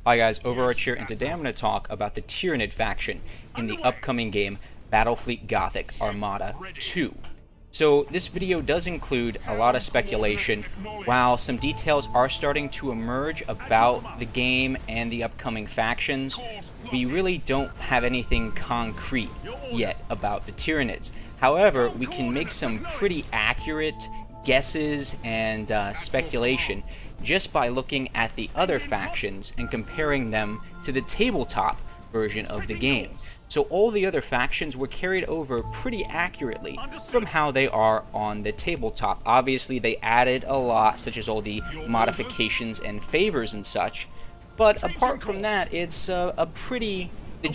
Hi guys, Overarch here, and today I'm going to talk about the Tyranid faction in the upcoming game, Battlefleet Gothic Armada 2. So this video does include a lot of speculation. While some details are starting to emerge about the game and the upcoming factions, we really don't have anything concrete yet about the Tyranids. However, we can make some pretty accurate guesses and speculation just by looking at the other factions and comparing them to the tabletop version of the game. So all the other factions were carried over pretty accurately from how they are on the tabletop. Obviously they added a lot, such as all the modifications and favors and such, but apart from that, it's the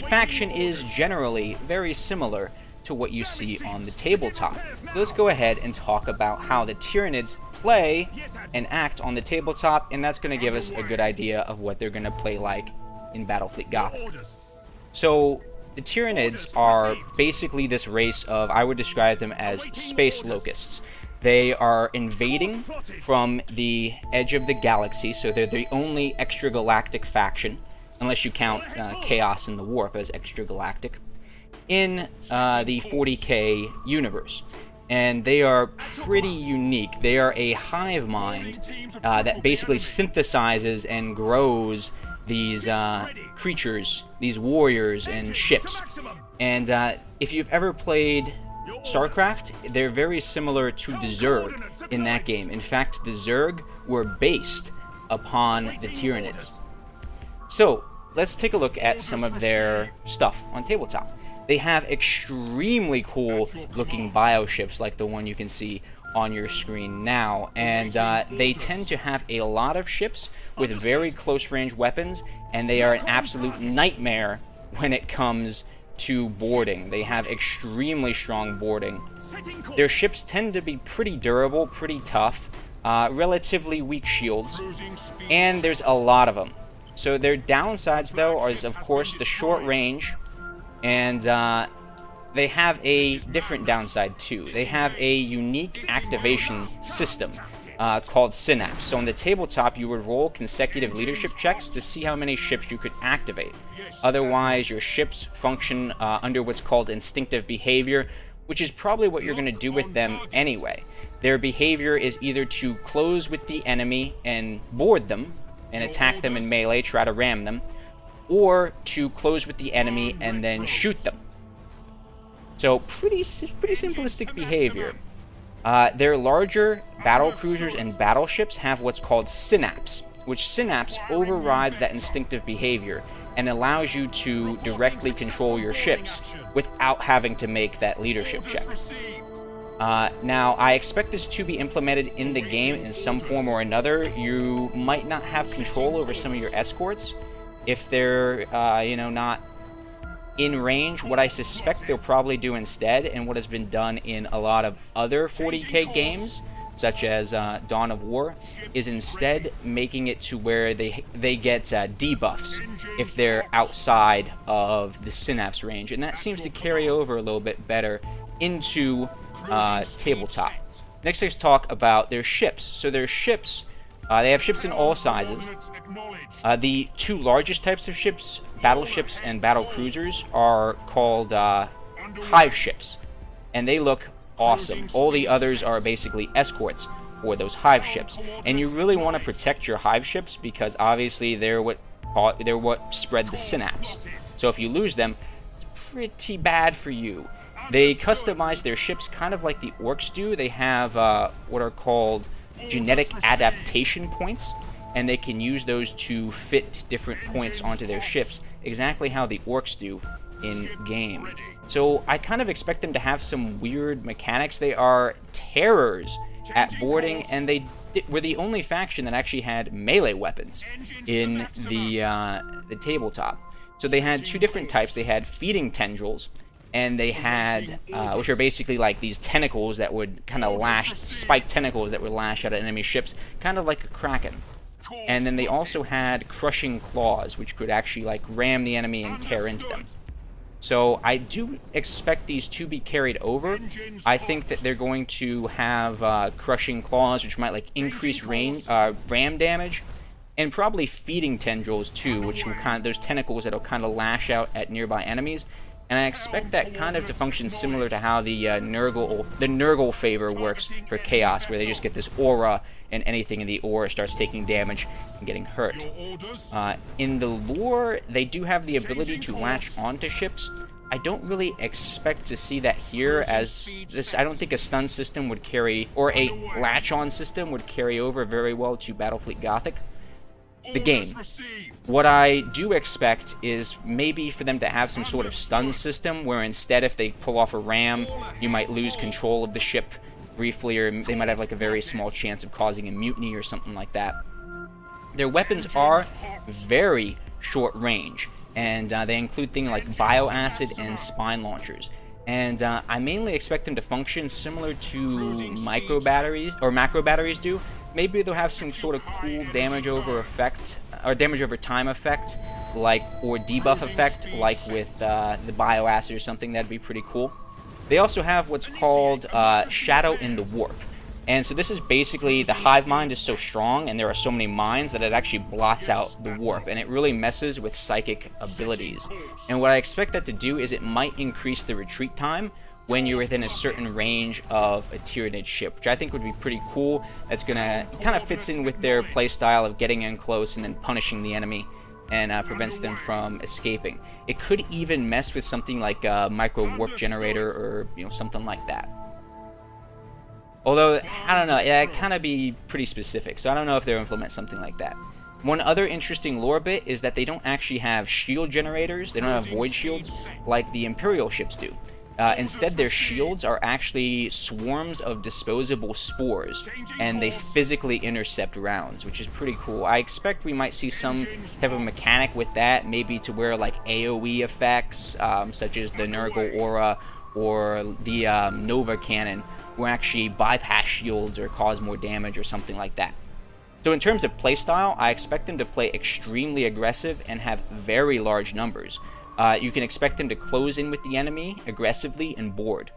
faction is generally very similar to what you see on the tabletop. So let's go ahead and talk about how the Tyranids play and act on the tabletop, and that's going to give us a good idea of what they're going to play like in Battlefleet Gothic. So the Tyranids are basically this race of, I would describe them as space locusts. They are invading from the edge of the galaxy, so they're the only extragalactic faction, unless you count Chaos and the Warp as extragalactic, in the 40k universe. And they are pretty unique. They are a hive mind that basically synthesizes and grows these creatures, these warriors and ships. And if you've ever played StarCraft, they're very similar to the Zerg in that game. In fact, the Zerg were based upon the Tyranids. So let's take a look at some of their stuff on tabletop. They have extremely cool looking bioships like the one you can see on your screen now, and they tend to have a lot of ships with very close range weapons, and they are an absolute nightmare when it comes to boarding. They have extremely strong boarding. Their ships tend to be pretty durable, pretty tough, relatively weak shields, and there's a lot of them. So their downsides though is of course the short range. And they have a different downside too. They have a unique activation system called Synapse. So on the tabletop, you would roll consecutive leadership checks to see how many ships you could activate. Otherwise, your ships function under what's called instinctive behavior, which is probably what you're going to do with them anyway. Their behavior is either to close with the enemy and board them and attack them in melee, try to ram them, or to close with the enemy and then shoot them. So pretty simplistic behavior. Their larger battle cruisers and battleships have what's called Synapse, which Synapse overrides that instinctive behavior and allows you to directly control your ships without having to make that leadership check. Now, I expect this to be implemented in the game in some form or another. You might not have control over some of your escorts if they're, not in range. What I suspect they'll probably do instead, and what has been done in a lot of other 40k games, such as Dawn of War, is instead making it to where they get debuffs if they're outside of the Synapse range, and that seems to carry over a little bit better into tabletop. Next, let's talk about their ships. So their ships, they have ships in all sizes. The two largest types of ships, battleships and battle cruisers, are called Hive Ships, and they look awesome. All the others are basically escorts for those Hive Ships, and you really want to protect your Hive Ships because obviously they're what spread the Synapse. So if you lose them, it's pretty bad for you. They customize their ships kind of like the Orcs do. They have what are called genetic adaptation points, and they can use those to fit different points onto their ships, exactly how the Orcs do in game. So I kind of expect them to have some weird mechanics. They are terrors at boarding, and they were the only faction that actually had melee weapons in the tabletop. So they had two different types. They had feeding tendrils, and they had, which are basically like these tentacles that would kind of lash, spiked tentacles that would lash out at enemy ships, kind of like a kraken. And then they also had crushing claws, which could actually like ram the enemy and tear into them. So I do expect these to be carried over. I think that they're going to have crushing claws, which might like increase ram damage, and probably feeding tendrils too, which will there's tentacles that'll kind of lash out at nearby enemies. And I expect that kind of to function similar to how the Nurgle favor works for Chaos, where they just get this aura, and anything in the aura starts taking damage and getting hurt. In the lore, they do have the ability to latch onto ships. I don't really expect to see that here, as this, I don't think a stun system would carry, or a latch-on system would carry over very well to Battlefleet Gothic, the game. What I do expect is maybe for them to have some sort of stun system, where instead if they pull off a ram, you might lose control of the ship briefly, or they might have like a very small chance of causing a mutiny or something like that. Their weapons are very short range, and they include things like bioacid and spine launchers. And I mainly expect them to function similar to micro batteries, or macro batteries do. Maybe they'll have some sort of cool damage over effect, or damage over time effect, like, or debuff effect, like with the bioacid or something. That'd be pretty cool. They also have what's called Shadow in the Warp. And so this is basically, the hive mind is so strong and there are so many mines that it actually blots out the warp, and it really messes with psychic abilities. And what I expect that to do is it might increase the retreat time when you're within a certain range of a Tyranid ship, which I think would be pretty cool. That's gonna kind of fits in with their playstyle of getting in close and then punishing the enemy, and prevents them from escaping. It could even mess with something like a micro warp generator, or something like that. Although, I don't know, it'd kind of be pretty specific, so I don't know if they'll implement something like that. One other interesting lore bit is that they don't actually have shield generators, they don't have void shields like the Imperial ships do. Instead, their shields are actually swarms of disposable spores, and they physically intercept rounds, which is pretty cool. I expect we might see some type of mechanic with that, maybe to where like AoE effects, such as the Nurgle Aura or the Nova Cannon, will actually bypass shields or cause more damage or something like that. So in terms of playstyle, I expect them to play extremely aggressive and have very large numbers. You can expect them to close in with the enemy aggressively and board.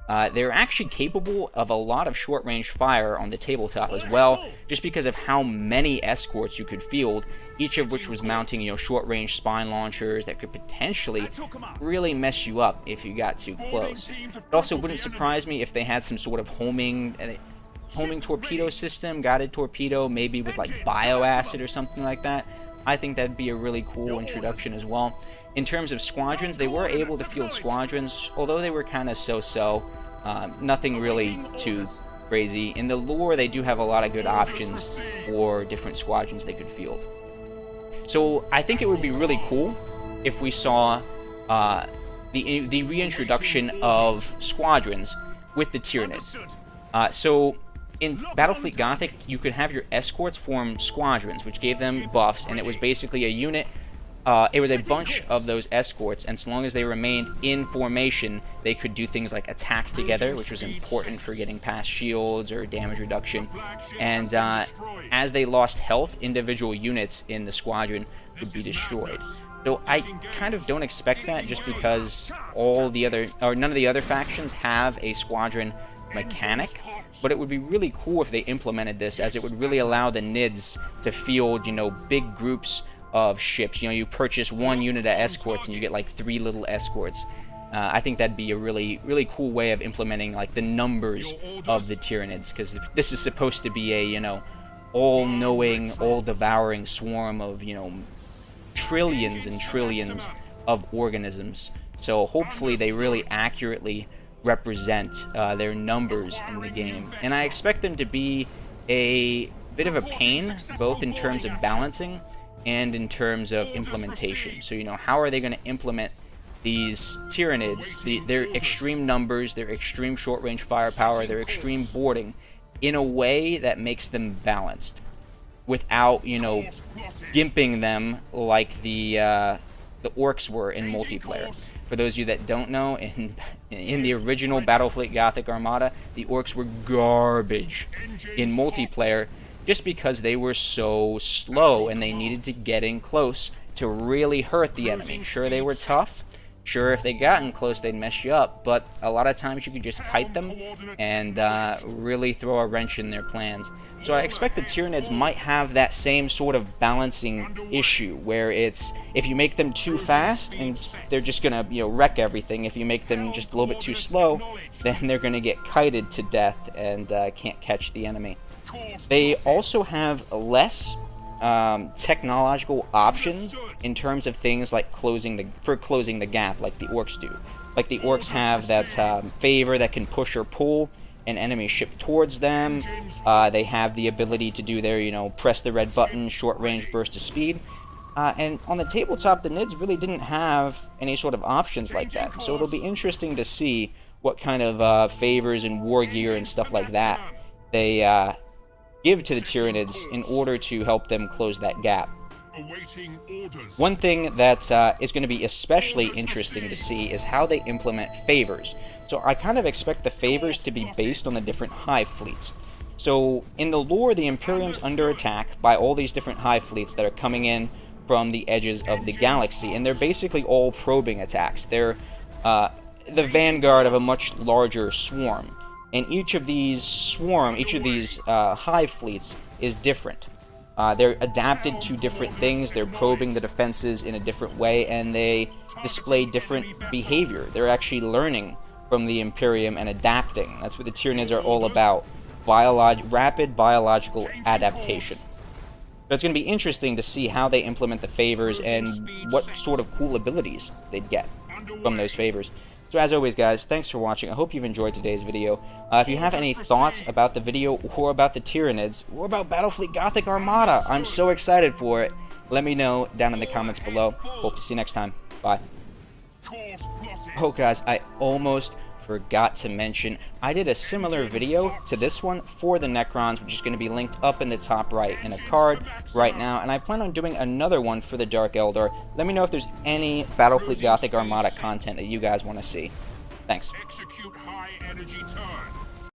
They're actually capable of a lot of short-range fire on the tabletop as well, just because of how many escorts you could field, each of which was mounting, short-range spine launchers that could potentially really mess you up if you got too close. It also wouldn't surprise me if they had some sort of homing torpedo system, guided torpedo, maybe with like bioacid or something like that. I think that'd be a really cool introduction as well. In terms of squadrons, they were able to field squadrons, although they were kind of so-so. Nothing really too crazy. In the lore, they do have a lot of good options for different squadrons they could field. So I think it would be really cool if we saw the reintroduction of squadrons with the Tyranids. So in Battlefleet Gothic, you could have your escorts form squadrons, which gave them buffs, and it was basically a unit. It was a bunch of those escorts, and so long as they remained in formation, they could do things like attack together, which was important for getting past shields or damage reduction. And as they lost health, individual units in the squadron would be destroyed. So I kind of don't expect that, just because none of the other factions have a squadron mechanic. But it would be really cool if they implemented this, as it would really allow the Nids to field, big groups of ships. You purchase one unit of escorts and you get like 3 little escorts. I think that'd be a really, really cool way of implementing like the numbers of the Tyranids, because this is supposed to be a all-knowing, all-devouring swarm of trillions and trillions of organisms. So hopefully they really accurately represent their numbers in the game, and I expect them to be a bit of a pain, both in terms of balancing and in terms of implementation. So, how are they going to implement these Tyranids, their extreme numbers, their extreme short-range firepower, their extreme boarding, in a way that makes them balanced, without, gimping them like the orcs were in multiplayer. For those of you that don't know, in the original Battlefleet Gothic Armada, the orcs were garbage in multiplayer, just because they were so slow and they needed to get in close to really hurt the enemy. Sure, they were tough. Sure, if they gotten close, they'd mess you up, but a lot of times you could just kite them and really throw a wrench in their plans. So I expect the Tyranids might have that same sort of balancing issue, where it's, if you make them too fast, and they're just gonna, wreck everything. If you make them just a little bit too slow, then they're gonna get kited to death and can't catch the enemy. They also have less technological options in terms of things like closing the gap, like the orcs do. Like the orcs have that favor that can push or pull an enemy ship towards them. They have the ability to do their, press the red button, short range burst of speed. And on the tabletop, the Nids really didn't have any sort of options like that. So it'll be interesting to see what kind of favors and war gear and stuff like that they give to the Tyranids in order to help them close that gap. One thing that is going to be especially interesting to see is how they implement favors. So I kind of expect the favors to be based on the different hive fleets. So in the lore, the Imperium's under attack by all these different hive fleets that are coming in from the edges of the galaxy, and they're basically all probing attacks. They're the vanguard of a much larger swarm. And each of these hive fleets is different. They're adapted to different things, they're probing the defenses in a different way, and they display different behavior. They're actually learning from the Imperium and adapting. That's what the Tyranids are all about. Rapid biological adaptation. So it's going to be interesting to see how they implement the favors and what sort of cool abilities they'd get from those favors. So as always, guys, thanks for watching. I hope you've enjoyed today's video. If you have any thoughts about the video, or about the Tyranids, or about Battlefleet Gothic Armada, I'm so excited for it. Let me know down in the comments below. Hope to see you next time. Bye. Oh, guys, I almost forgot to mention, I did a similar video to this one for the Necrons, which is going to be linked up in the top right in a card right now, and I plan on doing another one for the Dark Eldar. Let me know if there's any Battlefleet Gothic Armada content that you guys want to see. Thanks. Execute high energy turn.